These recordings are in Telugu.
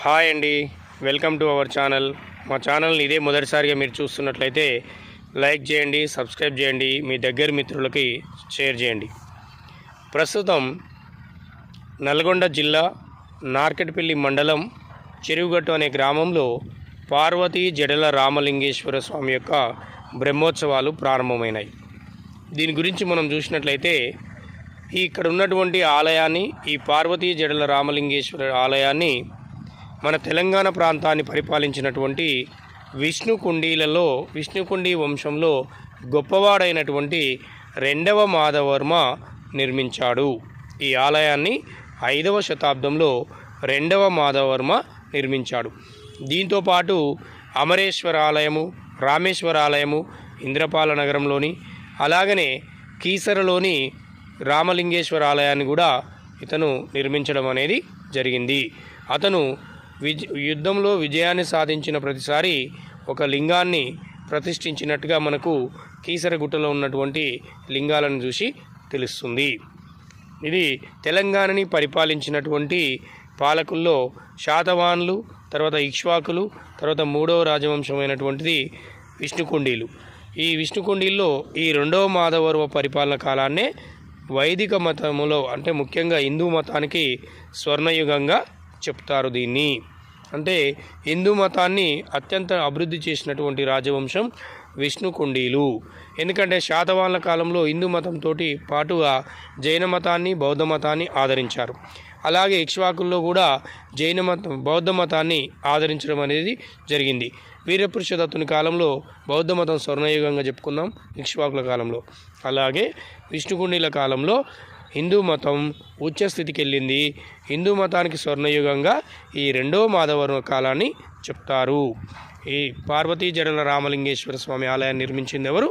హాయ్ అండి, వెల్కమ్ టు అవర్ ఛానల్. మా ఛానల్ని ఇదే మొదటిసారిగా మీరు చూస్తున్నట్లయితే లైక్ చేయండి, సబ్స్క్రైబ్ చేయండి, మీ దగ్గర మిత్రులకి షేర్ చేయండి. ప్రస్తుతం నల్గొండ జిల్లా నార్కెట్పల్లి మండలం చెరువుగట్టు అనే గ్రామంలో పార్వతీ జడల రామలింగేశ్వర స్వామి యొక్క బ్రహ్మోత్సవాలు ప్రారంభమైనాయి. దీని గురించి మనం చూసినట్లయితే ఇక్కడ ఉన్నటువంటి ఆలయాన్ని, ఈ పార్వతీ జడల రామలింగేశ్వర ఆలయాన్ని మన తెలంగాణ ప్రాంతాన్ని పరిపాలించినటువంటి విష్ణుకుండి వంశంలో గొప్పవాడైనటువంటి రెండవ మాధవర్మ నిర్మించాడు. ఈ ఆలయాన్ని 5వ శతాబ్దంలో రెండవ మాధవర్మ నిర్మించాడు. దీంతోపాటు అమరేశ్వర ఆలయము, రామేశ్వర ఆలయము ఇంద్రపాల నగరంలోని, అలాగనే కీసరలోని రామలింగేశ్వర ఆలయాన్ని కూడా ఇతను నిర్మించడం అనేది జరిగింది. అతను యుద్ధంలో విజయాన్ని సాధించిన ప్రతిసారి ఒక లింగాన్ని ప్రతిష్ఠించినట్టుగా మనకు కీసరగుట్టలో ఉన్నటువంటి లింగాలను చూసి తెలుస్తుంది. ఇది తెలంగాణని పరిపాలించినటువంటి పాలకుల్లో శాతవాహనులు, తర్వాత ఇక్ష్వాకులు, తర్వాత 3వ రాజవంశమైనటువంటిది విష్ణుకుండీలు. ఈ విష్ణుకుండీల్లో ఈ 2వ మాధవర్మ పరిపాలన కాలాన్నే వైదిక మతములో, అంటే ముఖ్యంగా హిందూ మతానికి స్వర్ణయుగంగా చెప్తారు. దీన్ని అంటే హిందూ మతాన్ని అత్యంత అభివృద్ధి చేసినటువంటి రాజవంశం విష్ణుకుండీలు. ఎందుకంటే శాతవాహనుల కాలంలో హిందూ మతంతో పాటుగా జైన మతాన్ని, బౌద్ధ మతాన్ని ఆదరించారు. అలాగే ఇక్ష్వాకుల్లో కూడా బౌద్ధ మతాన్ని ఆదరించడం అనేది జరిగింది. వీరపురుషదత్తుని కాలంలో బౌద్ధ మతం స్వర్ణయుగంగా చెప్పుకున్నాం ఇక్ష్వాకుల కాలంలో. అలాగే విష్ణుకుండీల కాలంలో హిందూ మతం ఉచ్చస్థితికి వెళ్ళింది. హిందూ మతానికి స్వర్ణయుగంగా ఈ 2వ మాధవర్మ కాలాన్ని చెప్తారు. ఈ పార్వతీ జడల రామలింగేశ్వర స్వామి ఆలయాన్ని నిర్మించింది ఎవరు?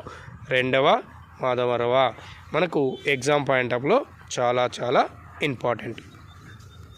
2వ మాధవర్మ. మనకు ఎగ్జామ్ పాయింట్ ఆఫ్లో చాలా ఇంపార్టెంట్.